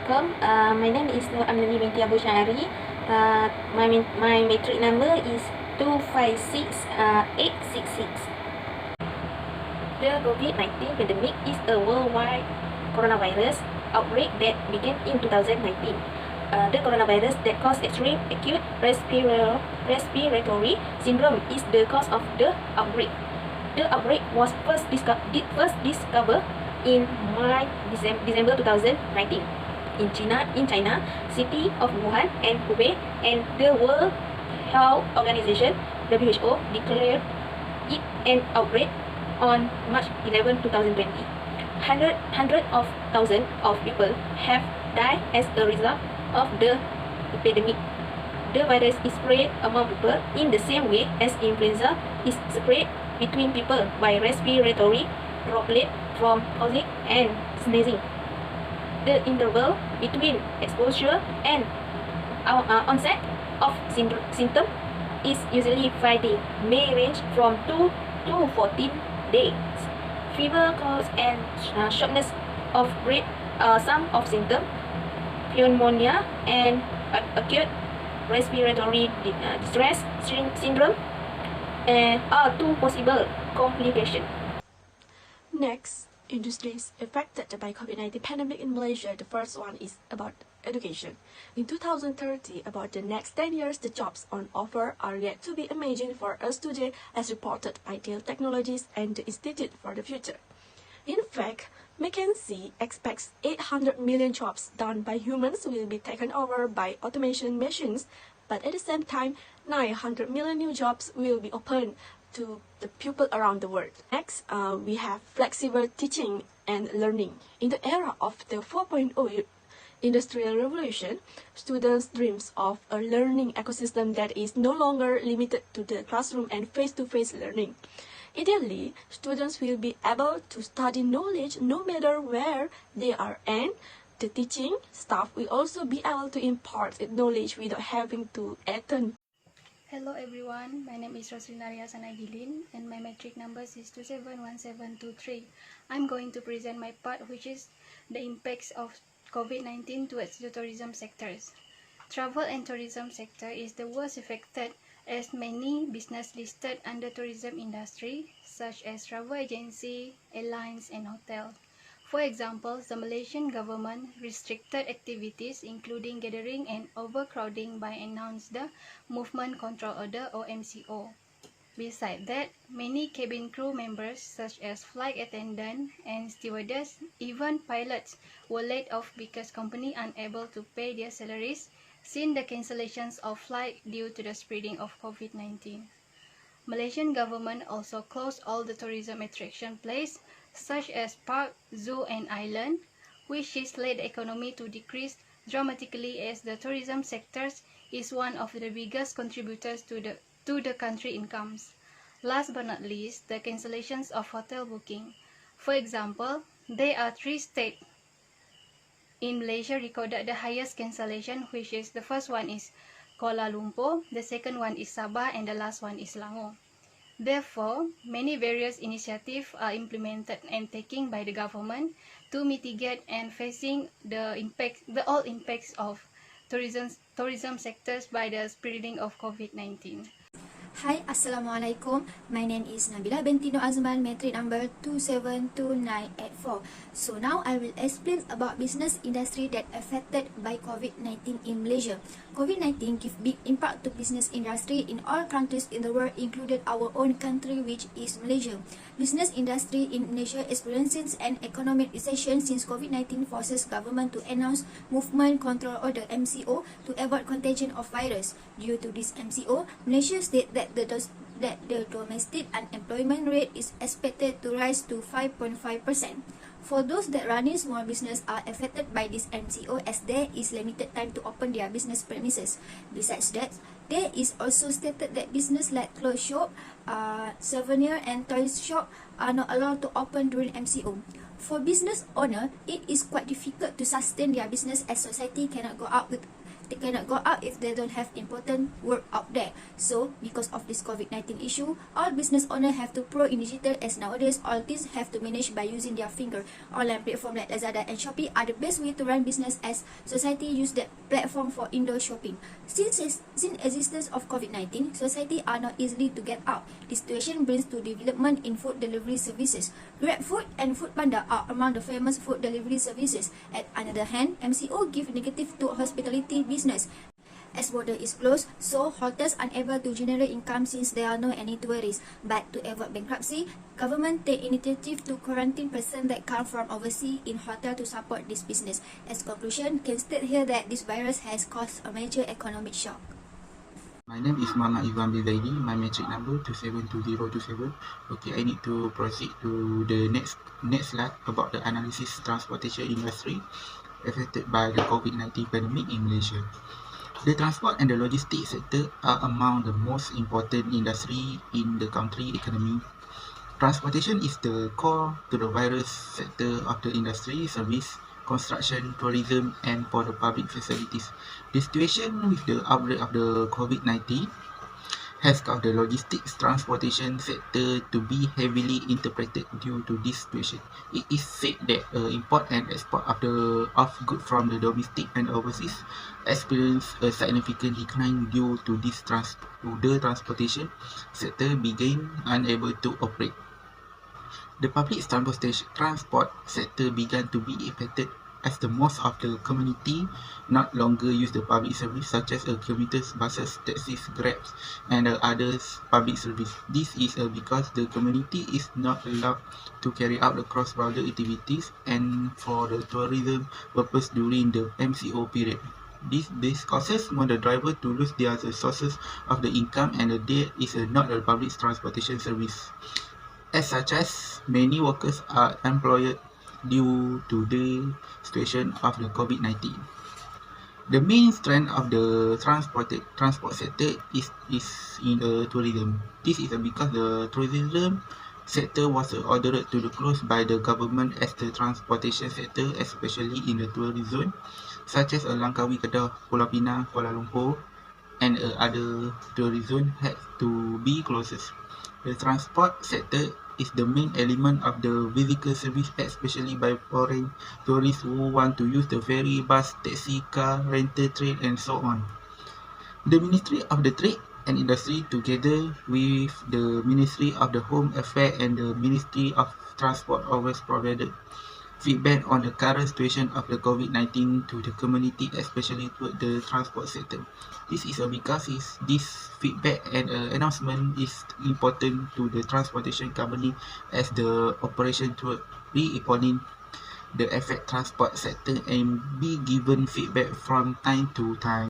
Assalamualaikum. My name is Nur Amnani binti Abu Syari. My matric number is 256866. The COVID-19 pandemic is a worldwide coronavirus outbreak that began in 2019. The coronavirus that caused extreme acute respiratory syndrome is the cause of the outbreak. The outbreak was first discovered in December 2019 in China, city of Wuhan and Hubei, and the World Health Organization (WHO) declared it an outbreak on March 11, 2020. Hundreds of thousands of people have died as a result of the epidemic. The virus is spread among people in the same way as influenza is spread between people by respiratory droplets from coughing and sneezing. The interval between exposure and onset of symptoms is usually 5 days, may range from 2 to 14 days. Fever, cold, and shortness of breath are some of symptoms. Pneumonia and acute respiratory distress syndrome are two possible complications. Next, industries affected by COVID-19 pandemic in Malaysia. The first one is about education. In 2030, about the next 10 years, the jobs on offer are yet to be imagined for us today, as reported by Dell Technologies and the Institute for the Future. In fact, McKinsey expects 800 million jobs done by humans will be taken over by automation machines, but at the same time, 900 million new jobs will be opened to the people around the world. Next, we have flexible teaching and learning. In the era of the 4.0 industrial revolution, students dreams of a learning ecosystem that is no longer limited to the classroom and face-to-face learning. Ideally, students will be able to study knowledge no matter where they are, and the teaching staff will also be able to impart knowledge without having to attend. Hello everyone, my name is Roslina Sanagilin and my matric number is 271723. I'm going to present my part, which is the impacts of COVID-19 towards the tourism sectors. Travel and tourism sector is the worst affected, as many business listed under tourism industry such as travel agency, airlines and hotel. For example, the Malaysian government restricted activities including gathering and overcrowding by announced the Movement Control Order or MCO. Besides that, many cabin crew members such as flight attendant and stewardess, even pilots, were laid off because company unable to pay their salaries since the cancellations of flight due to the spreading of COVID-19. Malaysian government also closed all the tourism attraction places such as park, zoo and island, which has led the economy to decrease dramatically, as the tourism sectors is one of the biggest contributors to the country incomes. Last but not least, the cancellations of hotel booking. For example, there are 3 states in Malaysia recorded the highest cancellation, which is the first one is Kuala Lumpur, the second one is Sabah, and the last one is Selangor. Therefore, many various initiatives are implemented and taken by the government to mitigate and facing the all impacts of tourism sectors by the spreading of COVID-19. Hi, Assalamualaikum. My name is Nabila binti Nur Azman, matric number 272984. So now I will explain about business industry that affected by COVID-19 in Malaysia. COVID-19 give big impact to business industry in all countries in the world, included our own country, which is Malaysia. Business industry in Malaysia experiences an economic recession since COVID-19 forces government to announce Movement Control Order (MCO) to avoid contagion of virus. Due to this MCO, Malaysia state that the domestic unemployment rate is expected to rise to 5.5%. For those that running small business are affected by this MCO, as there is limited time to open their business premises. Besides that, there is also stated that business like clothes shop, souvenir and toys shop are not allowed to open during MCO. For business owner, it is quite difficult to sustain their business as society cannot go out with they cannot go out if they don't have important work out there. So, because of this COVID-19 issue, all business owners have to pro in digital, as nowadays all things have to manage by using their finger. Online platform like Lazada and Shopee are the best way to run business, as society use that platform for indoor shopping. Since existence of COVID-19, society are not easily to get out. This situation brings to development in food delivery services. GrabFood and Foodpanda are among the famous food delivery services. At another hand, MCO give negative to hospitality business. As border is closed, so hotels unable to generate income since there are no any tourists. But to avoid bankruptcy, government take initiative to quarantine persons that come from overseas in hotel to support this business. As conclusion, can state here that this virus has caused a major economic shock. My name is Muhammad Ivan bin Zaidi. My metric number 272027. Okay, I need to proceed to the next slide about the analysis transportation industry affected by the COVID-19 pandemic in Malaysia. The transport and the logistics sector are among the most important industry in the country economy. Transportation is the core to the various sector of the industry, service, construction, tourism, and for the public facilities. The situation with the outbreak of the COVID-19 has caused the logistics transportation sector to be heavily interpreted due to this situation. It is said that import and export of goods from the domestic and overseas experienced a significant decline due to this the transportation sector began unable to operate. The public transport sector began to be affected as the most of the community not longer use the public service such as commuters, buses, taxis, grabs, and others public service. This is because the community is not allowed to carry out the cross-border activities and for the tourism purpose during the MCO period. This causes more the driver to lose their sources of the income, and there is not a public transportation service. As such as many workers are employed due to the situation of the COVID-19. The main strength of the transport sector is in the tourism. This is because the tourism sector was ordered to close by the government as the transportation sector, especially in the tourist zone, such as Langkawi, Kedah, Pulau Pinang, Kuala Lumpur, and other tourist zone had to be closed. The transport sector is the main element of the vehicle service, especially by foreign tourists who want to use the ferry, bus, taxi, car, rental, train, and so on. The Ministry of the Trade and Industry, together with the Ministry of the Home Affairs and the Ministry of Transport, always provided feedback on the current situation of the COVID-19 to the community, especially to the transport sector. This is because this feedback and announcement is important to the transportation company as the operation to re-examine the affect transport sector and be given feedback from time to time.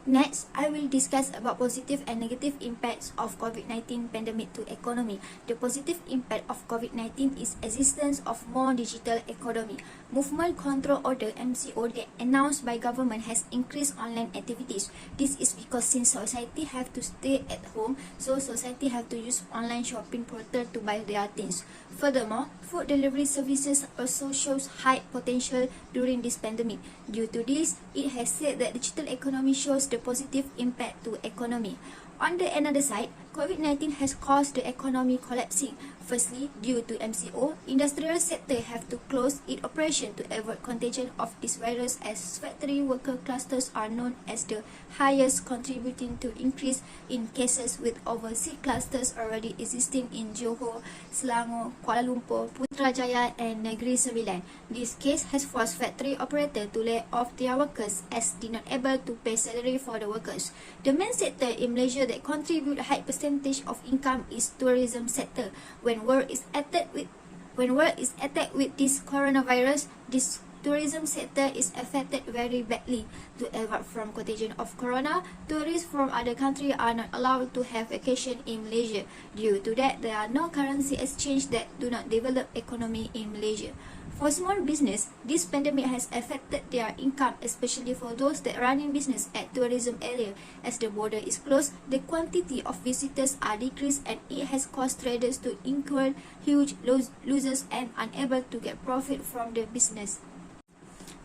Next, I will discuss about positive and negative impacts of COVID-19 pandemic to economy. The positive impact of COVID-19 is existence of more digital economy. Movement Control Order (MCO) that announced by government has increased online activities. This is because since society have to stay at home, so society have to use online shopping portal to buy their things. Furthermore, food delivery services also shows high potential during this pandemic. Due to this, it has said that digital economy shows the positive impact to economy. On the another side, COVID-19 has caused the economy collapsing. Firstly, due to MCO, industrial sector have to close its operation to avoid contagion of this virus, as factory worker clusters are known as the highest, contributing to increase in cases, with over 6 clusters already existing in Johor, Selangor, Kuala Lumpur, Putrajaya and Negeri Sembilan. This case has forced factory operator to lay off their workers as they not able to pay salary for the workers. The main sector in Malaysia that contribute a high percentage of income is tourism sector. When world is attacked with this coronavirus, this tourism sector is affected very badly. To avoid from contagion of corona, tourists from other countries are not allowed to have vacation in Malaysia. Due to that, there are no currency exchange that do not develop economy in Malaysia. For small business, this pandemic has affected their income, especially for those that running business at tourism area. As the border is closed, the quantity of visitors are decreased, and it has caused traders to incur huge losses and unable to get profit from the business.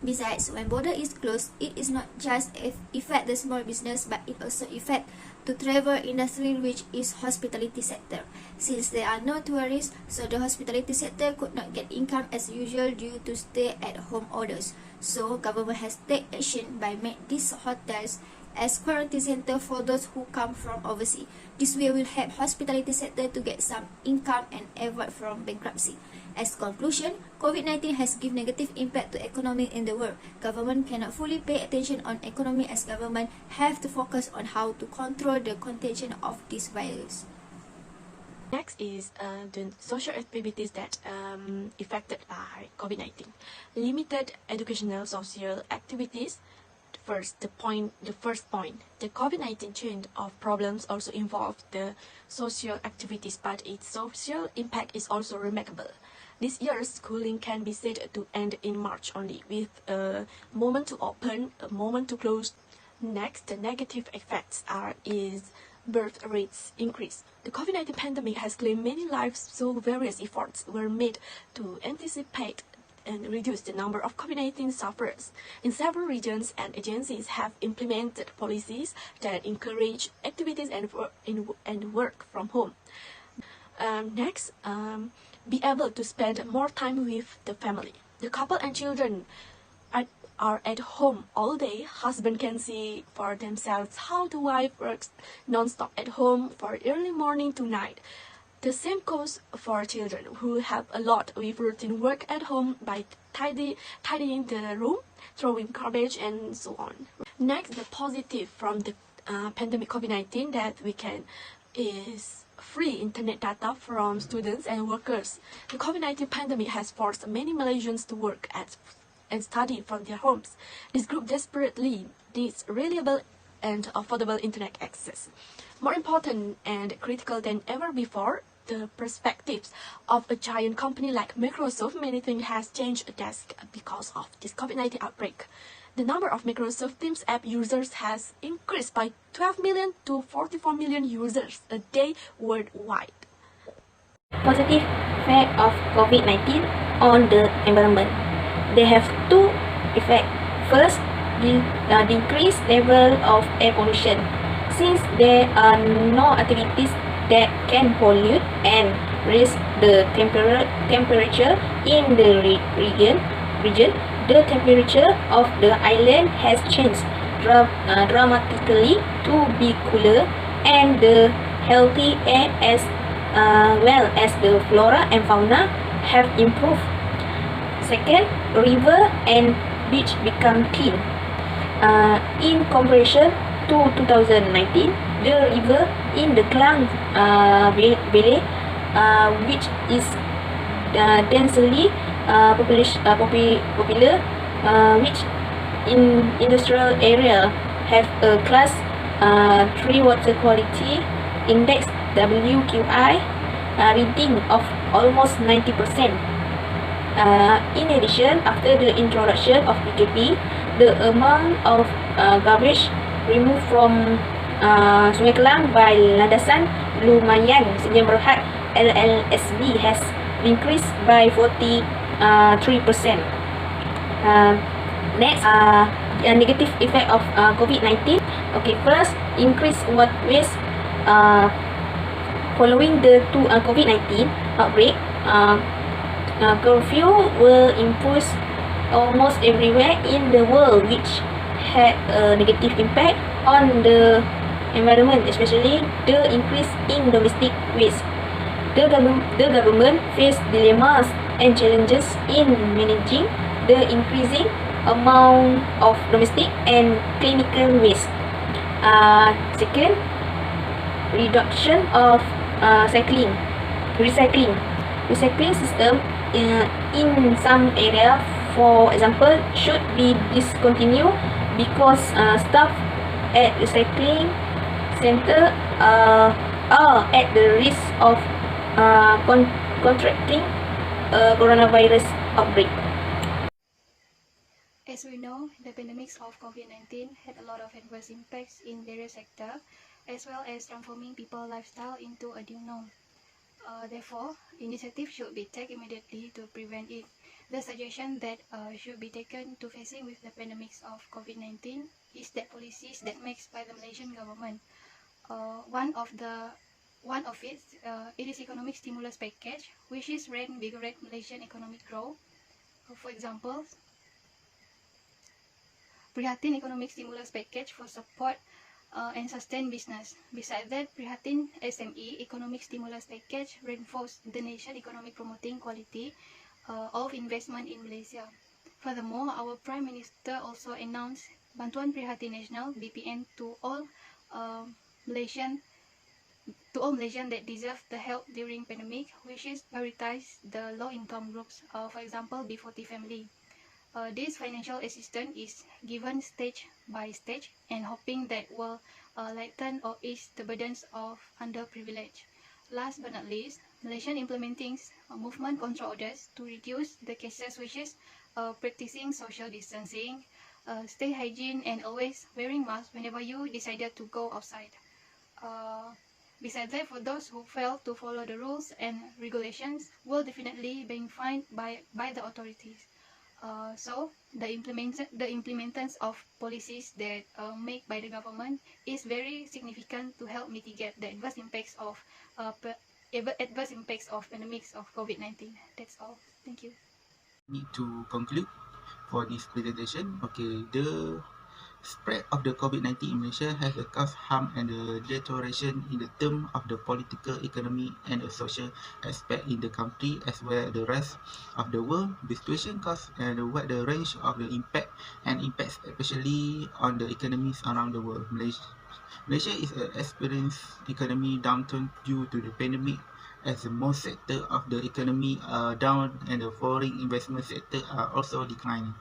Besides, when border is closed, it is not just affect the small business, but it also affect the travel industry, which is hospitality sector. Since there are no tourists, so the hospitality sector could not get income as usual due to stay-at-home orders. So government has taken action by make these hotels as quarantine center for those who come from overseas. This way will help hospitality sector to get some income and avoid from bankruptcy. As conclusion, COVID-19 has given negative impact to economy in the world. Government cannot fully pay attention on economy as government have to focus on how to control the contagion of this virus. Next is the social activities that affected by COVID-19. Limited educational social activities. First, the first point, the COVID-19 chain of problems also involved the social activities, but its social impact is also remarkable. This year's schooling can be said to end in March only, with a moment to open, a moment to close. Next, the negative effects is birth rates increase. The COVID-19 pandemic has claimed many lives, so various efforts were made to anticipate and reduce the number of COVID-19 sufferers. In several regions and agencies have implemented policies that encourage activities and work from home. Next, be able to spend more time with the family. The couple and children are at home all day. Husband can see for themselves how the wife works non-stop at home for early morning to night. The same goes for children who have a lot with routine work at home by tidying the room, throwing garbage, and so on. Next, the positive from the pandemic COVID-19 that we can is free internet data from students and workers. The COVID-19 pandemic has forced many Malaysians to work and study from their homes. This group desperately needs reliable and affordable internet access. More important and critical than ever before, the perspectives of a giant company like Microsoft, many things has changed desk because of this COVID-19 outbreak. The number of Microsoft Teams app users has increased by 12 million to 44 million users a day worldwide. Positive effect of COVID-19 on the environment. They have two effects. First, the decreased level of air pollution. Since there are no activities that can pollute and raise the temperature in the region, the temperature of the island has changed dramatically to be cooler, and the healthy air as well as the flora and fauna have improved. Second, river and beach become clean. In comparison to 2019, the river in the Klang Valley, which is densely popular, which in industrial area have a class 3 water quality index WQI reading of almost 90%. In addition, after the introduction of PKP, the amount of garbage removed from Sungai Kelang by Landasan Lumayan Senyum Berhad LLSB has increased by 43%. Next, a negative effect of COVID-19. Okay, first, increased water waste. Following the COVID-19 outbreak, curfew were imposed almost everywhere in the world, which had a negative impact on the environment, especially the increase in domestic waste. The government faced dilemmas and challenges in managing the increasing amount of domestic and clinical waste. Second, reduction of recycling system in some area, for example, should be discontinued because staff at recycling center are at the risk of contracting a coronavirus outbreak. As we know, the pandemic of COVID-19 had a lot of adverse impacts in various sectors, as well as transforming people's lifestyle into a new norm. Therefore, initiative should be taken immediately to prevent it. The suggestion that should be taken to facing with the pandemics of COVID-19 is that policies that makes by the Malaysian government. One of it is economic stimulus package, which is reinvigorate Malaysian economic growth. For example, Prihatin economic stimulus package for support and sustain business. Besides that, Prihatin SME economic stimulus package reinforce the nation economic promoting quality of investment in Malaysia. Furthermore, our Prime Minister also announced Bantuan Prihatin Nasional (BPN) to all Malaysian that deserve the help during pandemic, which is prioritize the low-income groups, for example, B40 family. This financial assistance is given stage by stage and hoping that will lighten or ease the burdens of underprivileged. Last but not least, Malaysian implementing movement control orders to reduce the cases, which is practicing social distancing, stay hygiene, and always wearing masks whenever you decided to go outside. Besides that, for those who fail to follow the rules and regulations will definitely be fined by the authorities. So the implementance of policies that made by the government is very significant to help mitigate the adverse impacts of pandemics of COVID-19. That's all. Thank you. Need to conclude for this presentation. Okay, the spread of the COVID-19 in Malaysia has caused harm and deterioration in the term of the political, economy and the social aspect in the country as well as the rest of the world. The situation caused and what the range of the impact and impacts especially on the economies around the world. Malaysia is experienced economy downturn due to the pandemic, as the most sector of the economy are down and the foreign investment sector are also declining.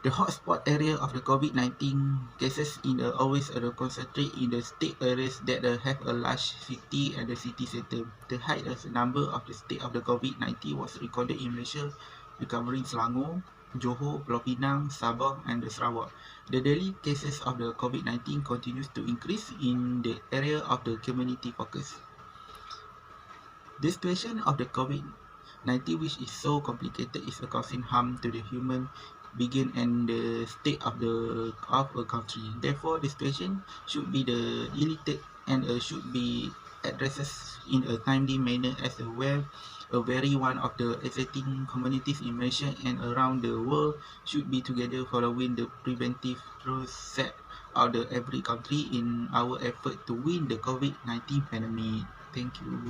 The hotspot area of the COVID-19 cases in always concentrate in the state areas that have a large city and the city center. The highest number of the state of the COVID-19 was recorded in Malaysia, covering Selangor, Johor, Pulau Pinang, Sabah and Sarawak. The daily cases of the COVID-19 continues to increase in the area of the community focus. The situation of the COVID-19, which is so complicated, is causing harm to the human being and the state of a country. Therefore, the situation should be deleted and should be addressed in a timely manner as well. A very one of the existing communities in Malaysia and around the world should be together following the preventive rules set out every country in our effort to win the COVID-19 pandemic. Thank you.